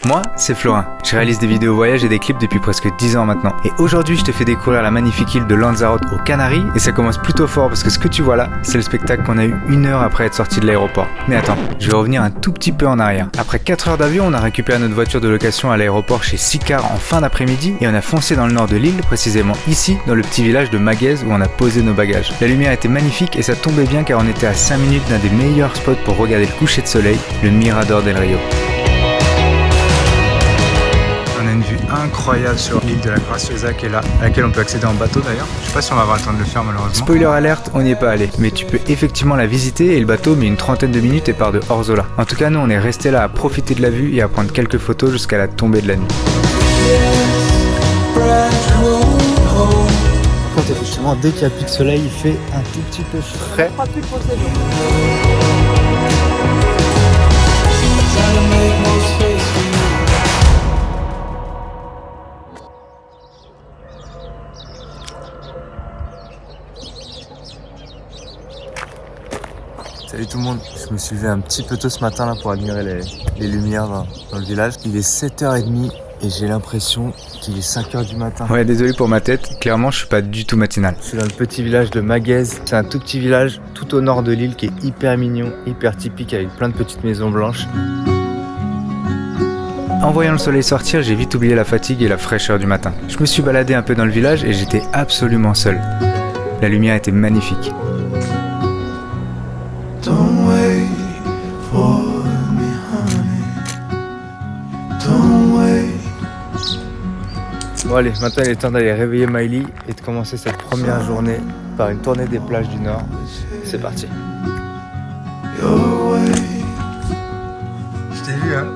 Moi, c'est Florin. Je réalise des vidéos voyages et des clips depuis presque 10 ans maintenant. Et aujourd'hui, je te fais découvrir la magnifique île de Lanzarote aux Canaries. Et ça commence plutôt fort parce que ce que tu vois là, c'est le spectacle qu'on a eu 1 heure après être sorti de l'aéroport. Mais attends, je vais revenir un tout petit peu en arrière. Après 4 heures d'avion, on a récupéré notre voiture de location à l'aéroport chez Siccar en fin d'après-midi et on a foncé dans le nord de l'île, précisément ici, dans le petit village de Magaise où on a posé nos bagages. La lumière était magnifique et ça tombait bien car on était à 5 minutes d'un des meilleurs spots pour regarder le coucher de soleil, le Mirador del Rio. On a une vue incroyable sur l'île de la Graciosa qui est là, à laquelle on peut accéder en bateau d'ailleurs. Je sais pas si on va avoir le temps de le faire malheureusement. Spoiler alerte, on n'y est pas allé, mais tu peux effectivement la visiter et le bateau met une trentaine de minutes et part de Orzola. En tout cas, nous on est resté là à profiter de la vue et à prendre quelques photos jusqu'à la tombée de la nuit. Par contre, effectivement, dès qu'il n'y a plus de soleil, il fait un tout petit peu frais. Salut tout le monde, je me suis levé un petit peu tôt ce matin là pour admirer les lumières dans le village. Il est 7h30 et j'ai l'impression qu'il est 5h du matin. Ouais, désolé pour ma tête, clairement je suis pas du tout matinal. Je suis dans le petit village de Magaise. C'est un tout petit village tout au nord de l'île qui est hyper mignon, hyper typique avec plein de petites maisons blanches. En voyant le soleil sortir, j'ai vite oublié la fatigue et la fraîcheur du matin. Je me suis baladé un peu dans le village et j'étais absolument seul. La lumière était magnifique. Don't wait for me, honey. Don't wait. Bon allez, maintenant il est temps d'aller réveiller Miley et de commencer cette première journée par une tournée des plages du Nord. C'est parti. Your way. Je t'ai vu hein.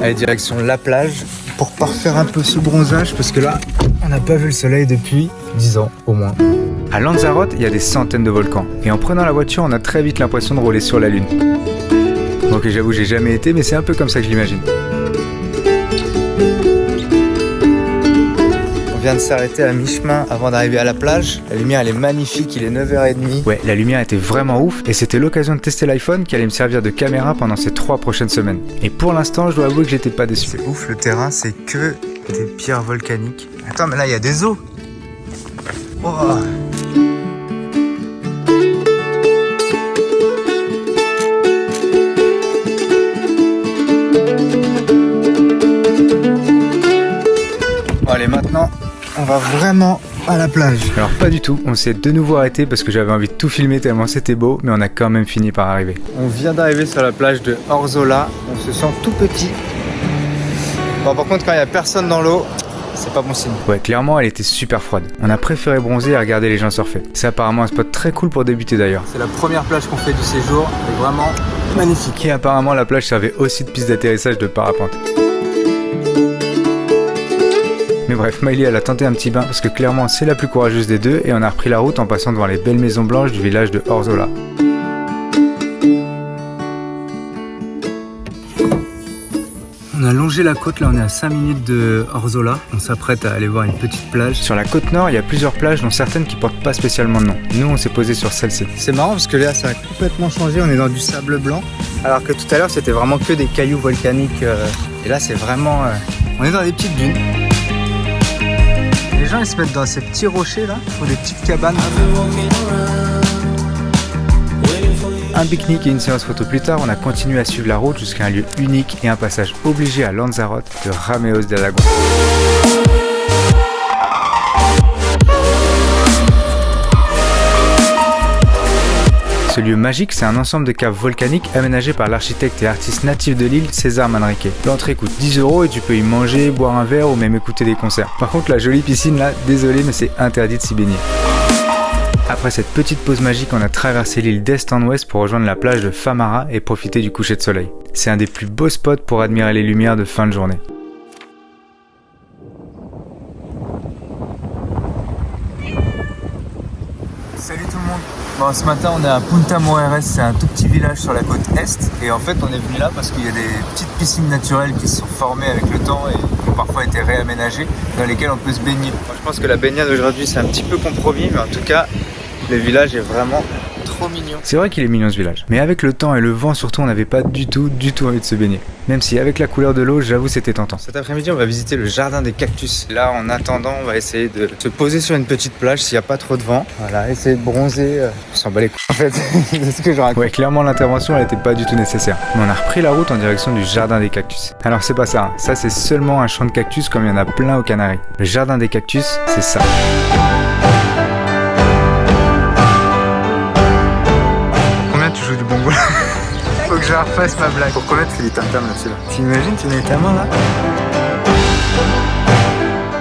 Allez, direction la plage pour parfaire un peu ce bronzage parce que là, on n'a pas vu le soleil depuis 10 ans au moins. À Lanzarote, il y a des centaines de volcans et en prenant la voiture, on a très vite l'impression de rouler sur la lune. Ok, j'avoue, j'ai jamais été, mais c'est un peu comme ça que je l'imagine. On vient de s'arrêter à mi-chemin avant d'arriver à la plage. La lumière, elle est magnifique, il est 9h30. Ouais, la lumière était vraiment ouf et c'était l'occasion de tester l'iPhone qui allait me servir de caméra pendant ces 3 prochaines semaines. Et pour l'instant, je dois avouer que j'étais pas déçu. C'est ouf, le terrain, c'est que des pierres volcaniques. Attends, mais là, il y a des eaux. Oh. Bon, allez, maintenant, on va vraiment à la plage. Alors pas du tout, on s'est de nouveau arrêté parce que j'avais envie de tout filmer tellement c'était beau, mais on a quand même fini par arriver. On vient d'arriver sur la plage de Orzola, on se sent tout petit. Bon, par contre, quand il n'y a personne dans l'eau, c'est pas bon signe. Ouais, clairement, elle était super froide. On a préféré bronzer et regarder les gens surfer. C'est apparemment un spot très cool pour débuter d'ailleurs. C'est la première plage qu'on fait du séjour, et vraiment magnifique. Et apparemment, la plage servait aussi de piste d'atterrissage de parapente. Mais bref, Miley elle a tenté un petit bain parce que clairement c'est la plus courageuse des deux et on a repris la route en passant devant les belles maisons blanches du village de Orzola. On a longé la côte, là on est à 5 minutes de Orzola. On s'apprête à aller voir une petite plage. Sur la côte nord, il y a plusieurs plages dont certaines qui portent pas spécialement de nom. Nous on s'est posé sur celle-ci. C'est marrant parce que là ça a complètement changé, on est dans du sable blanc. Alors que tout à l'heure c'était vraiment que des cailloux volcaniques. Et là c'est vraiment... on est dans des petites dunes. Les gens ils se mettent dans ces petits rochers là, ils font des petites cabanes. Un pique-nique et une séance photo plus tard, on a continué à suivre la route jusqu'à un lieu unique et un passage obligé à Lanzarote, le Rameos de Alagua. Ce lieu magique, c'est un ensemble de caves volcaniques aménagé par l'architecte et artiste natif de l'île, César Manrique. L'entrée coûte 10 € et tu peux y manger, boire un verre ou même écouter des concerts. Par contre, la jolie piscine là, désolé mais c'est interdit de s'y baigner. Après cette petite pause magique, on a traversé l'île d'est en ouest pour rejoindre la plage de Famara et profiter du coucher de soleil. C'est un des plus beaux spots pour admirer les lumières de fin de journée. Salut tout le monde. Bon, ce matin on est à Punta Moreres, c'est un tout petit village sur la côte est et en fait on est venu là parce qu'il y a des petites piscines naturelles qui se sont formées avec le temps et qui ont parfois été réaménagées dans lesquelles on peut se baigner. Moi, je pense que la baignade aujourd'hui c'est un petit peu compromis mais en tout cas le village est vraiment trop mignon. C'est vrai qu'il est mignon ce village, mais avec le temps et le vent surtout, on n'avait pas du tout envie de se baigner. Même si avec la couleur de l'eau, j'avoue c'était tentant. Cet après-midi, on va visiter le jardin des cactus. Là, en attendant, on va essayer de se poser sur une petite plage s'il n'y a pas trop de vent. Voilà, essayer de bronzer. On s'en bat les couilles en fait, de ce que je raconte. Ouais, clairement l'intervention, elle n'était pas du tout nécessaire. Mais on a repris la route en direction du jardin des cactus. Alors c'est pas ça, hein. Ça c'est seulement un champ de cactus comme il y en a plein aux Canaries. Le jardin des cactus, c'est ça. Combien tu joues du bongo là? Faut que je refasse ma blague. Pour combien tu fais du tam-tam là-dessus là? T'imagines, tu mets ta main là?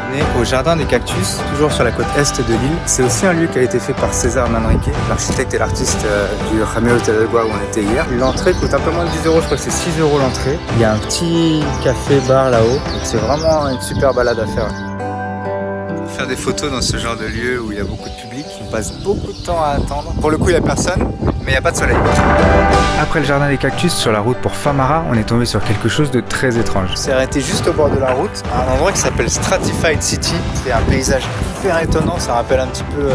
On est au jardin des cactus, toujours sur la côte est de l'île. C'est aussi un lieu qui a été fait par César Manrique, l'architecte et l'artiste du Ramey Hotel de Goa où on était hier. L'entrée coûte un peu moins de 10 €, je crois que c'est 6 € l'entrée. Il y a un petit café-bar là-haut, donc c'est vraiment une super balade à faire. Faire des photos dans ce genre de lieu où il y a beaucoup de public, on passe beaucoup de temps à attendre. Pour le coup, il n'y a personne, mais il n'y a pas de soleil. Après le jardin des cactus, sur la route pour Famara, on est tombé sur quelque chose de très étrange. On s'est arrêté juste au bord de la route, à un endroit qui s'appelle Stratified City. C'est un paysage hyper étonnant, ça rappelle un petit peu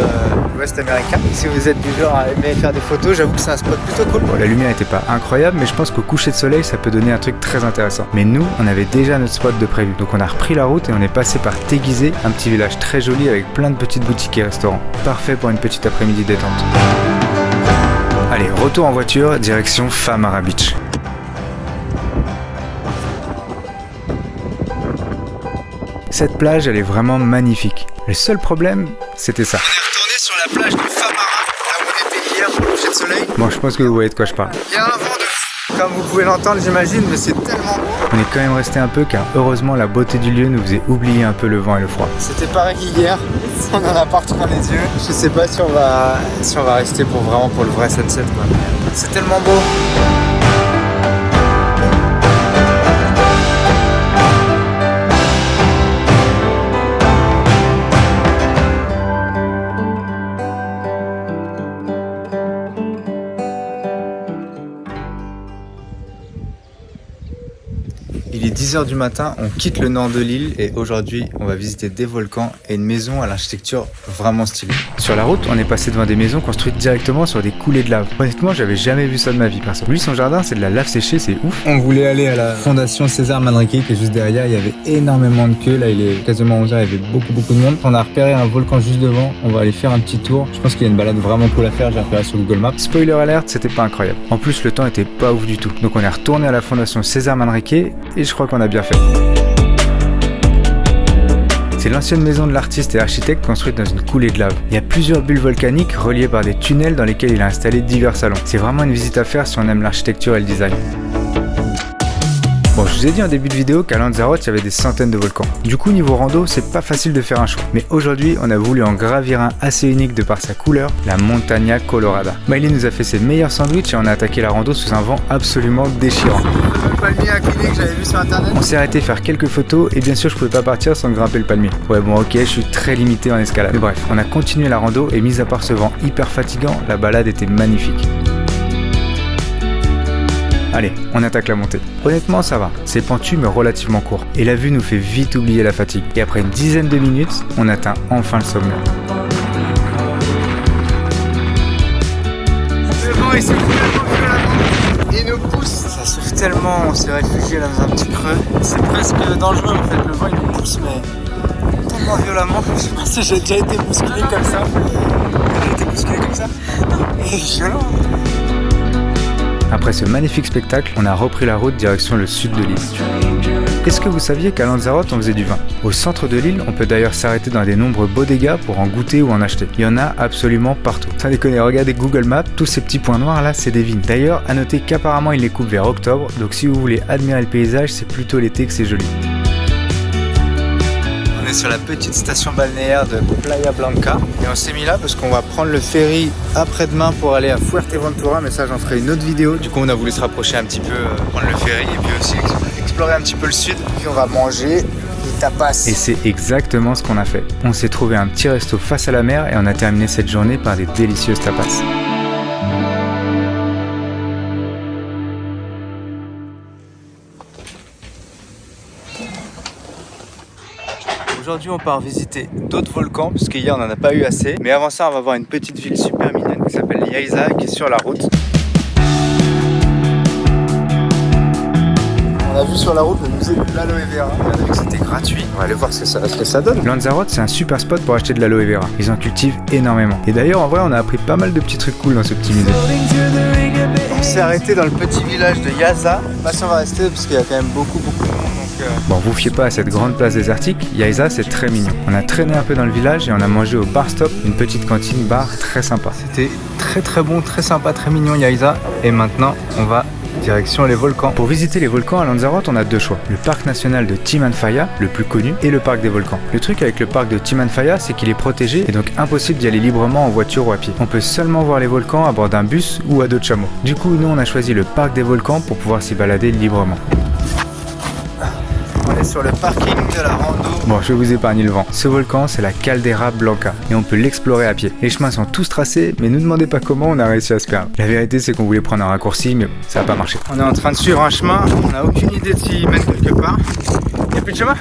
l'Ouest américain. Si vous êtes du genre à aimer faire des photos, j'avoue que c'est un spot plutôt cool. Bon, la lumière n'était pas incroyable, mais je pense qu'au coucher de soleil, ça peut donner un truc très intéressant. Mais nous, on avait déjà notre spot de prévu. Donc on a repris la route et on est passé par Teguizé, un petit village très joli avec plein de petites boutiques et restaurants. Parfait pour une petite après-midi détente. Allez, retour en voiture, direction Famara Beach. Cette plage, elle est vraiment magnifique. Le seul problème, c'était ça. On est retourné sur la plage de Famara, là où on était hier, au coucher de soleil. Bon, je pense que vous voyez de quoi je parle. Il y a un vent de fou, comme vous pouvez l'entendre, j'imagine, mais c'est tellement beau. On est quand même resté un peu, car heureusement, la beauté du lieu nous faisait oublier un peu le vent et le froid. C'était pareil hier, on en a partout dans les yeux. Je sais pas si on va rester pour le vrai sunset, quoi. C'est tellement beau. Il est 10 h du matin, on quitte le nord de l'île et aujourd'hui on va visiter des volcans et une maison à l'architecture vraiment stylée. Sur la route, on est passé devant des maisons construites directement sur des coulées de lave. Honnêtement, j'avais jamais vu ça de ma vie perso. Lui, son jardin, c'est de la lave séchée, c'est ouf. On voulait aller à la fondation César Manrique qui est juste derrière, il y avait énormément de queues, là il est quasiment 11 h, il y avait beaucoup de monde. On a repéré un volcan juste devant, on va aller faire un petit tour. Je pense qu'il y a une balade vraiment cool à faire, j'ai repéré sur Google Maps. Spoiler alert, c'était pas incroyable. En plus, le temps était pas ouf du tout. Donc on est retourné à la fondation César Manrique et je crois qu'on a bien fait. C'est l'ancienne maison de l'artiste et architecte construite dans une coulée de lave. Il y a plusieurs bulles volcaniques reliées par des tunnels dans lesquels il a installé divers salons. C'est vraiment une visite à faire si on aime l'architecture et le design. Bon, je vous ai dit en début de vidéo qu'à Lanzarote, il y avait des centaines de volcans. Du coup, niveau rando, c'est pas facile de faire un choix. Mais aujourd'hui, on a voulu en gravir un assez unique de par sa couleur, la Montaña Colorada. Miley nous a fait ses meilleurs sandwichs et on a attaqué la rando sous un vent absolument déchirant. Le palmier incliné que j'avais vu sur internet. On s'est arrêté faire quelques photos et bien sûr, je pouvais pas partir sans grimper le palmier. Ouais, bon, ok, je suis très limité en escalade. Mais bref, on a continué la rando et mis à part ce vent hyper fatigant, la balade était magnifique. Allez, on attaque la montée. Honnêtement, ça va. C'est pentu mais relativement court. Et la vue nous fait vite oublier la fatigue. Et après une dizaine de minutes, on atteint enfin le sommet. Le vent, il s'est complètement violemment. Il nous pousse. Ça souffle tellement, on s'est réfugié là dans un petit creux. C'est presque dangereux en fait. Le vent, il nous pousse, mais tellement violemment. Je sais pas si j'ai déjà été bousculé comme ça. J'ai été bousculé comme ça. C'est violent. Après ce magnifique spectacle, on a repris la route direction le sud de l'île. Est-ce que vous saviez qu'à Lanzarote, on faisait du vin? Au centre de l'île, on peut d'ailleurs s'arrêter dans des nombreux bodegas pour en goûter ou en acheter. Il y en a absolument partout. Sans déconner, regardez Google Maps, tous ces petits points noirs là, c'est des vignes. D'ailleurs, à noter qu'apparemment, ils les coupent vers octobre, donc si vous voulez admirer le paysage, c'est plutôt l'été que c'est joli. Sur la petite station balnéaire de Playa Blanca et on s'est mis là parce qu'on va prendre le ferry après-demain pour aller à Fuerteventura, mais ça j'en ferai une autre vidéo. Du coup on a voulu se rapprocher un petit peu, prendre le ferry et puis aussi explorer un petit peu le sud, puis on va manger des tapas. Et c'est exactement ce qu'on a fait. On s'est trouvé un petit resto face à la mer et on a terminé cette journée par des délicieuses tapas. Aujourd'hui, on part visiter d'autres volcans, parce qu'hier, on n'en a pas eu assez. Mais avant ça, on va voir une petite ville super mignonne qui s'appelle Yaiza qui est sur la route. On a vu sur la route le musée de l'aloe vera. On a vu que c'était gratuit. On va aller voir ce que ça donne. Lanzarote, c'est un super spot pour acheter de l'aloe vera. Ils en cultivent énormément. Et d'ailleurs, en vrai, on a appris pas mal de petits trucs cool dans ce petit musée. On s'est arrêté dans le petit village de Yaiza. Pas si on va rester parce qu'il y a quand même beaucoup de monde. Bon, vous fiez pas à cette grande place désertique. Yaiza, c'est très mignon. On a traîné un peu dans le village et on a mangé au bar stop, une petite cantine bar très sympa. C'était très bon, très sympa, très mignon Yaiza. Et maintenant, on va direction les volcans. Pour visiter les volcans à Lanzarote, on a deux choix. Le parc national de Timanfaya, le plus connu, et le parc des volcans. Le truc avec le parc de Timanfaya, c'est qu'il est protégé et donc impossible d'y aller librement en voiture ou à pied. On peut seulement voir les volcans à bord d'un bus ou à dos de chameau. Du coup, nous, on a choisi le parc des volcans pour pouvoir s'y balader librement. On est sur le parking de la rando. Bon, je vais vous épargner le vent. Ce volcan, c'est la Caldera Blanca et on peut l'explorer à pied. Les chemins sont tous tracés, mais ne nous demandez pas comment on a réussi à se perdre. La vérité, c'est qu'on voulait prendre un raccourci, mais ça n'a pas marché. On est en train de suivre un chemin, on n'a aucune idée de s'il mène quelque part. Il n'y a plus de chemin ?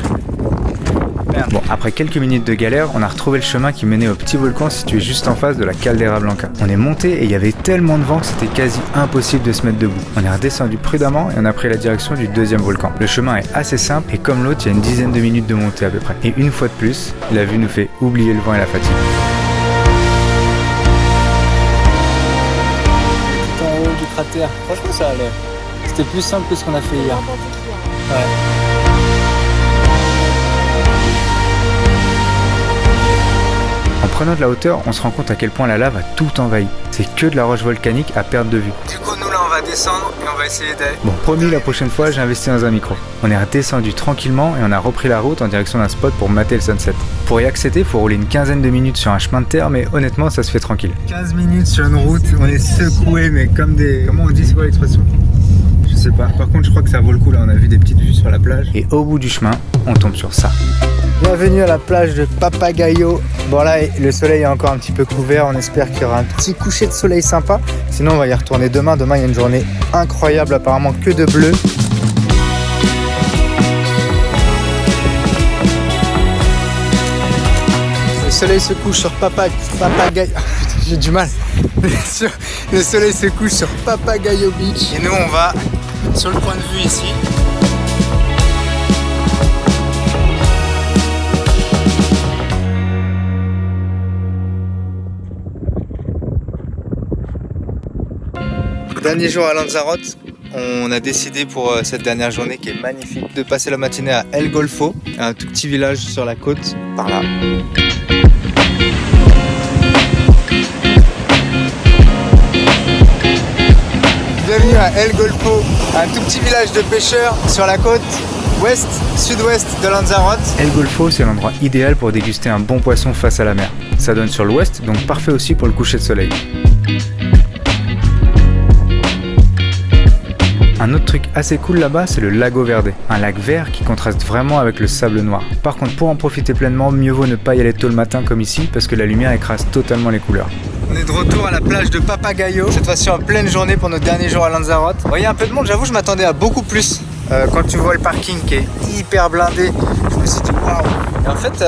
Merde. Bon, après quelques minutes de galère, on a retrouvé le chemin qui menait au petit volcan situé juste en face de la Caldera Blanca. On est monté et il y avait tellement de vent que c'était quasi impossible de se mettre debout. On est redescendu prudemment et on a pris la direction du deuxième volcan. Le chemin est assez simple et comme l'autre, il y a une dizaine de minutes de montée à peu près. Et une fois de plus, la vue nous fait oublier le vent et la fatigue. Tout en haut du cratère, franchement ça allait. C'était plus simple que ce qu'on a fait hier. Ouais. En prenant de la hauteur, on se rend compte à quel point la lave a tout envahi. C'est que de la roche volcanique à perte de vue. Du coup, nous là, on va descendre et on va essayer d'aller. Bon, promis, la prochaine fois, j'ai investi dans un micro. On est redescendu tranquillement et on a repris la route en direction d'un spot pour mater le sunset. Pour y accéder, il faut rouler une quinzaine de minutes sur un chemin de terre, mais honnêtement, ça se fait tranquille. 15 minutes sur une route, on est secoué, mais comme des... Comment on dit, c'est quoi l'expression ? Je sais pas. Par contre, je crois que ça vaut le coup. Là, on a vu des petites vues sur la plage. Et au bout du chemin, on tombe sur ça. Bienvenue à la plage de Papagayo. Bon là, le soleil est encore un petit peu couvert. On espère qu'il y aura un petit coucher de soleil sympa. Sinon, on va y retourner demain. Demain, il y a une journée incroyable. Apparemment que de bleu. Le soleil se couche sur Papagayo. J'ai du mal. Le soleil se couche sur Papagayo Beach. Et nous, on va sur le point de vue ici. Dernier jour à Lanzarote, on a décidé pour cette dernière journée qui est magnifique de passer la matinée à El Golfo, un tout petit village sur la côte, par là. Bienvenue à El Golfo, un tout petit village de pêcheurs sur la côte sud-ouest de Lanzarote. El Golfo, c'est l'endroit idéal pour déguster un bon poisson face à la mer. Ça donne sur l'ouest, donc parfait aussi pour le coucher de soleil. Un autre truc assez cool là-bas, c'est le Lago Verde, un lac vert qui contraste vraiment avec le sable noir. Par contre, pour en profiter pleinement, mieux vaut ne pas y aller tôt le matin comme ici, parce que la lumière écrase totalement les couleurs. On est de retour à la plage de Papagayo, cette fois-ci en pleine journée pour notre dernier jour à Lanzarote. Vous voyez un peu de monde, j'avoue, je m'attendais à beaucoup plus. Quand tu vois le parking qui est hyper blindé, je me suis dit waouh. Et en fait,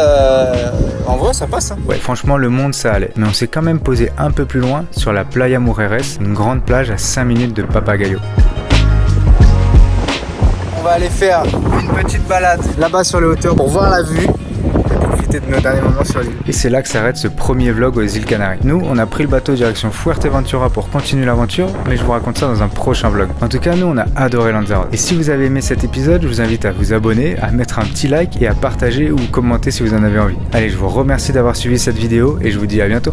en vrai, ça passe. Hein. Ouais, franchement, le monde ça allait. Mais on s'est quand même posé un peu plus loin sur la Playa Mujeres, une grande plage à 5 minutes de Papagayo. On va aller faire une petite balade là-bas sur les hauteurs pour voir la vue et profiter de nos derniers moments sur l'île. Et c'est là que s'arrête ce premier vlog aux îles Canaries. Nous, on a pris le bateau direction Fuerteventura pour continuer l'aventure, mais je vous raconte ça dans un prochain vlog. En tout cas, nous, on a adoré Lanzarote. Et si vous avez aimé cet épisode, je vous invite à vous abonner, à mettre un petit like et à partager ou commenter si vous en avez envie. Allez, je vous remercie d'avoir suivi cette vidéo et je vous dis à bientôt.